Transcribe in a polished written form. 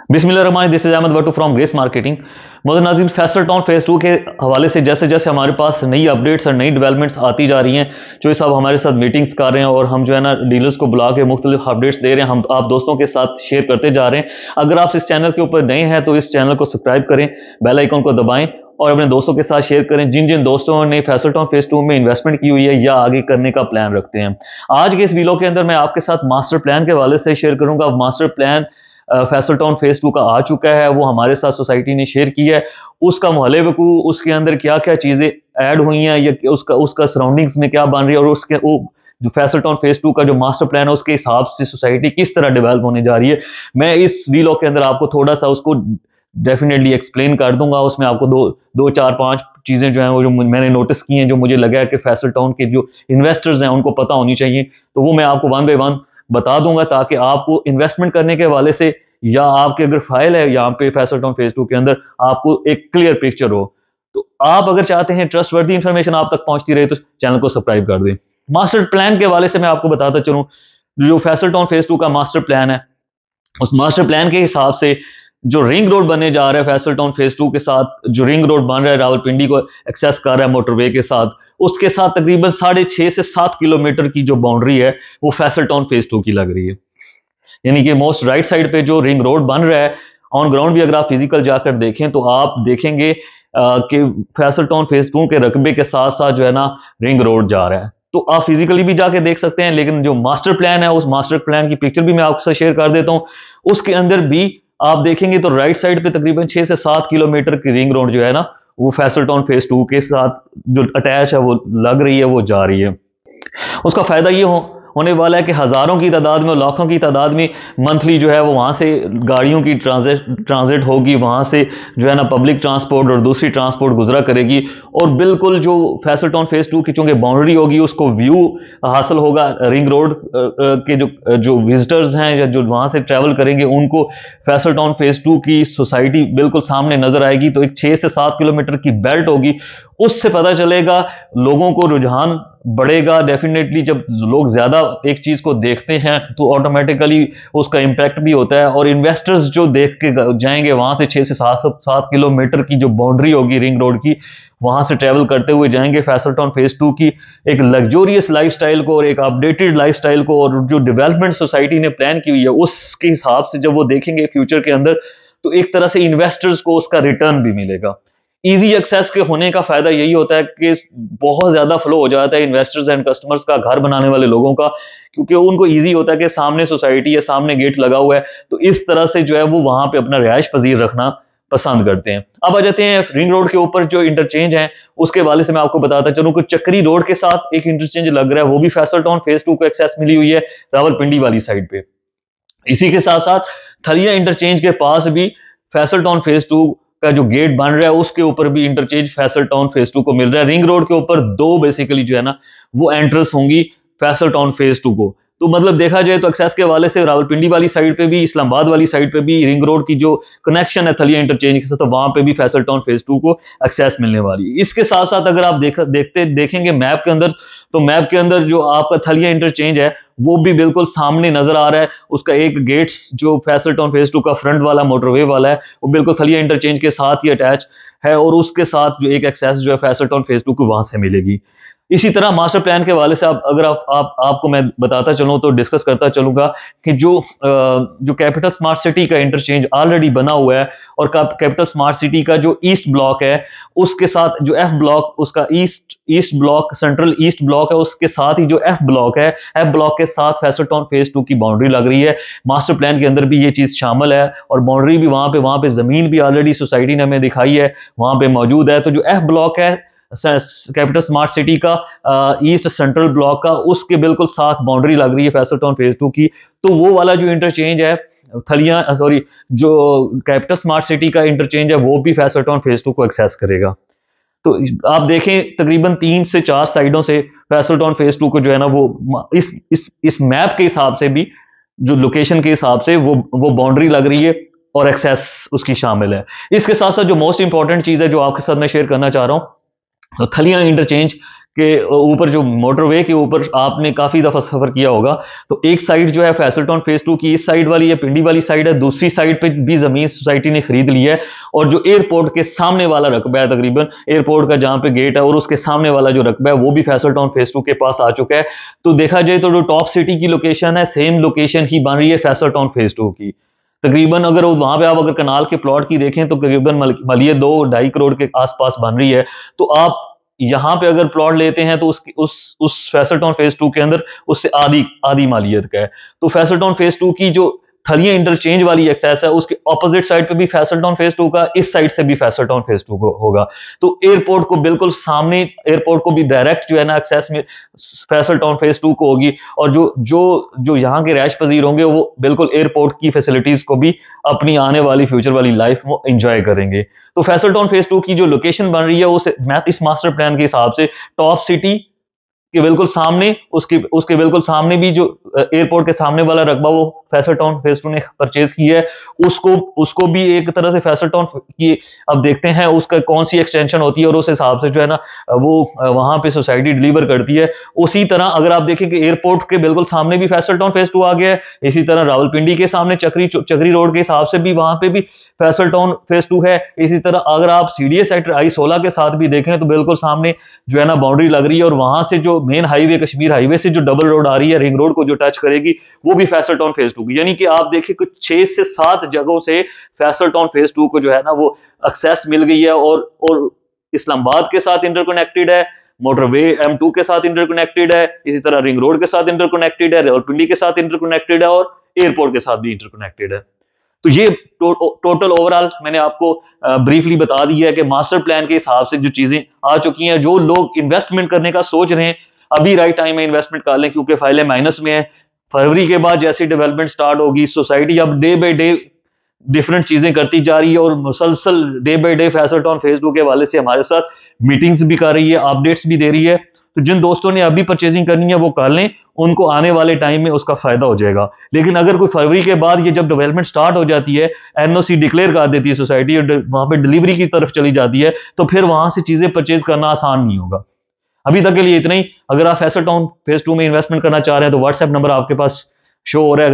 बिस्मिल्लाहिर्रहमानिर्रहीम, this is Ahmed वटू from Grace Marketing. मौजूद नाज़रीन, फैसल टाउन फेज़ 2 के हवाले से जैसे जैसे हमारे पास नई अपडेट्स और नई डेवलपमेंट्स आती जा रही हैं, जो साहब हमारे साथ मीटिंग्स कर रहे हैं और हम जो है ना डीलर्स को बुला के मुख्तलिफ अपडेट्स दे रहे हैं, हम आप दोस्तों के साथ शेयर करते जा रहे हैं। अगर आप इस चैनल के ऊपर नए हैं तो इस चैनल को सब्सक्राइब करें, बेल आइकन को दबाएं और अपने दोस्तों के साथ शेयर करें जिन जिन दोस्तों ने फैसल टाउन फेज़ 2 में इन्वेस्टमेंट की हुई है या आगे करने का प्लान रखते हैं। आज के इस वीडियो के अंदर मैं आपके साथ मास्टर प्लान के हवाले से शेयर करूंगा। Master plan Faisal town phase 2 का आ चुका है, वो हमारे साथ सोसाइटी ने शेयर किया है। उसका मोहल्ले वकू, उसके अंदर क्या क्या चीज़ें ऐड हुई हैं या उसका उसका सराउंडिंग्स में क्या बन रही है और उसके वो जो फैसल टाउन फेज़ 2 का जो मास्टर प्लान है उसके हिसाब से सोसाइटी किस तरह डेवलप होने जा रही है, मैं इस वीडियो के अंदर आपको थोड़ा सा उसको डेफिनेटली एक्सप्लेन कर दूंगा। उसमें आपको दो चार पांच चीज़ें जो हैं वो जो मैंने नोटिस की हैं, जो मुझे लगा है कि फैसल टाउन के जो इन्वेस्टर्स हैं उनको पता होनी चाहिए, तो वो मैं आपको वन बाय वन बता दूंगा ताकि आपको इन्वेस्टमेंट करने के हवाले से या आपके अगर फाइल है यहाँ पे फैसल टाउन फेज़ 2 के अंदर आपको एक क्लियर पिक्चर हो। तो आप अगर चाहते हैं ट्रस्टवर्दी इंफॉर्मेशन आप तक पहुंचती रहे तो चैनल को सब्सक्राइब कर दें। मास्टर प्लान के हवाले से मैं आपको बताता चलूं, जो फैसल टाउन फेज़ 2 का मास्टर प्लान है, उस मास्टर प्लान के हिसाब से जो रिंग रोड बनने जा रहा है फैसल टाउन फेज़ 2 के साथ, जो रिंग रोड बन रहा है रावलपिंडी को एक्सेस कर रहा है मोटरवे के साथ, उसके साथ तकरीबन 6.5 से 7 किलोमीटर की जो बाउंड्री है वो फैसल टाउन फेज़ 2 की लग रही है। यानी कि मोस्ट राइट साइड पे जो रिंग रोड बन रहा है, ऑन ग्राउंड भी अगर आप फिजिकल जाकर देखें तो आप देखेंगे कि फैसल टाउन फेज़ 2 के रकबे के साथ साथ जो है ना रिंग रोड जा रहा है। तो आप फिजिकली भी जाके देख सकते हैं, लेकिन जो मास्टर प्लान है उस मास्टर प्लान की पिक्चर भी मैं आपसे शेयर कर देता हूं। उसके अंदर भी आप देखेंगे तो राइट साइड पे तकरीबन 6 से 7 किलोमीटर की रिंग रोड जो है ना वो फैसल टाउन फेज़ 2 के साथ जो अटैच है वो लग रही है, वो जा रही है। उसका फायदा ये होने वाला है कि हज़ारों की तादाद में, लाखों की तादाद में मंथली जो है वो वहाँ से गाड़ियों की ट्रांजिट होगी, वहाँ से जो है ना पब्लिक ट्रांसपोर्ट और दूसरी ट्रांसपोर्ट गुजरा करेगी और बिल्कुल जो फैसल टाउन फेज़ 2 की चूँकि बाउंड्री होगी उसको व्यू हासिल होगा रिंग रोड के जो विजिटर्स हैं या जो वहाँ से ट्रैवल करेंगे उनको फैसल टाउन फेज़ 2 की सोसाइटी बिल्कुल सामने नज़र आएगी। तो एक 6 से 7 किलोमीटर की बेल्ट होगी, उससे पता चलेगा, लोगों को रुझान बढ़ेगा। डेफिनेटली जब लोग ज्यादा एक चीज को देखते हैं तो ऑटोमेटिकली उसका इंपैक्ट भी होता है और इन्वेस्टर्स जो देख के जाएंगे वहां से 6 से 7 किलोमीटर की जो बाउंड्री होगी रिंग रोड की, वहां से ट्रेवल करते हुए जाएंगे फैसल टाउन फेज़ 2 की एक लग्जोरियस लाइफस्टाइल को और एक अपडेटेड लाइफस्टाइल को, और जो डेवलपमेंट सोसाइटी ने प्लान की हुई है उसके हिसाब से जब वो देखेंगे फ्यूचर के अंदर, तो एक तरह से इन्वेस्टर्स को उसका रिटर्न भी मिलेगा। इजी एक्सेस के होने का फायदा यही होता है कि बहुत ज्यादा फ्लो हो जाता है इन्वेस्टर्स एंड कस्टमर्स का, घर बनाने वाले लोगों का, क्योंकि उनको इजी होता है कि सामने सोसाइटी है, सामने गेट लगा हुआ है, तो इस तरह से जो है वो वहां पे अपना रिहाइश पजीर रखना पसंद करते हैं। अब आ जाते हैं रिंग रोड के ऊपर जो इंटरचेंज है उसके वाले से मैं आपको बताता चलूं कि चक्री रोड के साथ एक इंटरचेंज लग रहा है, वो भी फैसल टाउन फेज़ 2 को एक्सेस मिली हुई है रावलपिंडी वाली साइड पे। इसी के साथ साथ थलिया इंटरचेंज के पास भी फैसल टाउन फेज़ 2 का जो गेट बन रहा है उसके ऊपर भी इंटरचेंज फैसल टाउन फेज़ 2 को मिल रहा है। रिंग रोड के ऊपर दो बेसिकली जो है ना वो एंट्रेंस होंगी फैसल टाउन फेज़ 2 को। तो मतलब देखा जाए तो एक्सेस के वाले से रावलपिंडी वाली साइड पे भी, इस्लामाबाद वाली साइड पे भी रिंग रोड की जो कनेक्शन है थलिया इंटरचेंज के साथ, तो वहां पे भी फैसल टाउन फेज़ 2 को एक्सेस मिलने वाली है। इसके साथ साथ अगर आप देखेंगे मैप के अंदर, तो मैप के अंदर जो आपका थलिया इंटरचेंज है वो भी बिल्कुल सामने नजर आ रहा है। उसका एक गेट जो फैसल टाउन फेज़ 2 का फ्रंट वाला मोटरवे वाला है वो बिल्कुल थलिया इंटरचेंज के साथ ही अटैच है और उसके साथ जो एक एक्सेस जो है फैसल टाउन फेज़ 2 को वहां से मिलेगी। इसी तरह मास्टर प्लान के हवाले से अगर आपको मैं बताता चलूं तो डिस्कस करता चलूंगा कि जो कैपिटल स्मार्ट सिटी का इंटरचेंज ऑलरेडी बना हुआ है और कैपिटल स्मार्ट सिटी का जो ईस्ट ब्लॉक है उसके साथ जो एफ ब्लॉक, उसका east block, central east block है, उसके साथ ही जो एफ ब्लॉक है, एफ ब्लॉक के साथ फैसल टाउन फेज़ 2 की बाउंड्री लग रही है। मास्टर प्लान के अंदर भी ये चीज शामिल है और बाउंड्री भी वहां पे जमीन भी ऑलरेडी सोसाइटी ने हमें दिखाई है, वहां पे मौजूद है। तो जो एफ ब्लॉक है कैपिटल स्मार्ट सिटी का ईस्ट सेंट्रल ब्लॉक का, उसके बिल्कुल साथ बाउंड्री लग रही है फैसल टाउन फेज़ 2 की। तो वो वाला जो इंटरचेंज है जो कैपिटल स्मार्ट सिटी का इंटरचेंज है वो भी फैसल टाउन फेज़ 2 को एक्सेस करेगा। तो आप देखें तकरीबन 3 से 4 साइडों से फैसल टाउन फेज़ 2 को जो है ना वो इस मैप के हिसाब से भी, जो लोकेशन के हिसाब से वो बाउंड्री लग रही है और एक्सेस उसकी शामिल है। इसके साथ साथ जो मोस्ट इंपॉर्टेंट चीज है जो आपके साथ मैं शेयर करना चाह रहा हूं, तो थलिया इंटरचेंज के ऊपर, जो मोटरवे के ऊपर आपने काफी दफा सफर किया होगा, तो एक साइड जो है फैसल टाउन फेज 2 की इस साइड वाली है, पिंडी वाली साइड है, दूसरी साइड पे भी जमीन सोसाइटी ने खरीद ली है। और जो एयरपोर्ट के सामने वाला रकबा है, तकरीबन एयरपोर्ट का जहां पे गेट है और उसके सामने वाला जो रकबा है, वो भी फैसल टाउन फेज 2 के पास आ चुका है। तो देखा जाए तो जो टॉप सिटी की लोकेशन है, सेम लोकेशन ही बन रही है फैसल टाउन फेज 2 की। तकरीबन अगर वहां पे आप अगर कनाल के प्लॉट की देखें तो तकरीबन मलिए 2-2.5 करोड़ के आसपास बन रही है। तो आप यहाँ पे अगर प्लॉट लेते हैं तो उस फैसल टाउन फेज 2 के अंदर उससे आधी आधी मालियत का है। तो फैसल टाउन फेज 2 की जो थलिया इंटरचेंज वाली एक्सेस है, उसके ऑपोजिट साइड पे भी फैसल टाउन फेज 2 का, इस साइड से भी फैसल टाउन फेज 2 को होगा। तो एयरपोर्ट को बिल्कुल सामने, एयरपोर्ट को भी डायरेक्ट जो है ना एक्सेस में फैसल टाउन फेज 2 को होगी। और जो जो जो यहाँ के रैश पजीर होंगे वो बिल्कुल एयरपोर्ट की फैसिलिटीज को भी अपनी आने वाली फ्यूचर वाली लाइफ में एंजॉय करेंगे। तो फैसल टाउन फेज 2 की जो लोकेशन बन रही है वो इस मास्टर प्लान के हिसाब से टॉप सिटी के बिल्कुल सामने, उसके उसके बिल्कुल सामने भी जो एयरपोर्ट के सामने वाला रकबा, वो फैसल टाउन फेज 2 ने परचेज की है। उसको उसको भी एक तरह से फैसल टाउन की, अब देखते हैं उसका कौन सी एक्सटेंशन होती है और उस हिसाब से जो है ना वो वहां पे सोसाइटी डिलीवर करती है। उसी तरह अगर आप देखें कि एयरपोर्ट के बिल्कुल सामने भी फैसल टाउन फेज 2 आ गया है, इसी तरह रावलपिंडी के सामने चक्री रोड के हिसाब से भी वहां पे भी फैसल टाउन फेज 2 है। इसी तरह अगर आप सीडीए सेक्टर I-16 के साथ भी देखें तो बिल्कुल सामने जो है ना बाउंड्री लग रही है, और वहां से जो मेन हाईवे, कश्मीर हाईवे से जो डबल रोड आ रही है, रिंग रोड को जो टच करेगी, वो भी फैसल टाउन फेज 2 की। यानी कि आप देखिए कुछ 6 से 7 जगहों से फैसल टाउन फेज 2 को जो है ना वो एक्सेस मिल गई है। और इस्लामाबाद के साथ इंटरकनेक्टेड है, मोटरवे M2 के साथ इंटरकनेक्टेड है, इसी तरह रिंग रोड के साथ इंटरकनेक्टेड है, रावलपिंडी के साथ इंटरकनेक्टेड है, और एयरपोर्ट के साथ भी इंटरकनेक्टेड है। तो ये टोटल ओवरऑल मैंने आपको ब्रीफली बता दिया है कि मास्टर प्लान के हिसाब से जो चीजें आ चुकी हैं। जो लोग इन्वेस्टमेंट करने का सोच रहे हैं, अभी राइट टाइम है इन्वेस्टमेंट कर लें, क्योंकि फाइलें माइनस में है। फरवरी के बाद जैसी डेवलपमेंट स्टार्ट होगी, सोसाइटी अब डे बाय डे डिफरेंट चीजें करती जा रही है, और मुसलसल day by day Faisal town phase 2 के हवाले से हमारे साथ मीटिंग्स भी कर रही है, अपडेट्स भी दे रही है। तो जिन दोस्तों ने अभी परचेजिंग करनी है वो कर लें, उनको आने वाले टाइम में उसका फायदा हो जाएगा। लेकिन अगर कोई फरवरी के बाद ये जब डेवलपमेंट स्टार्ट हो जाती है, एनओसी डिक्लेयर कर देती है सोसाइटी, और वहां पे डिलीवरी की तरफ चली जाती है, तो फिर वहां से चीजें परचेज करना आसान नहीं होगा। अभी तक के लिए इतना ही। अगर आप फैसल टाउन फेज 2 में इन्वेस्टमेंट करना चाह रहे हैं तो व्हाट्सएप नंबर आपके पास शो हो रहा है।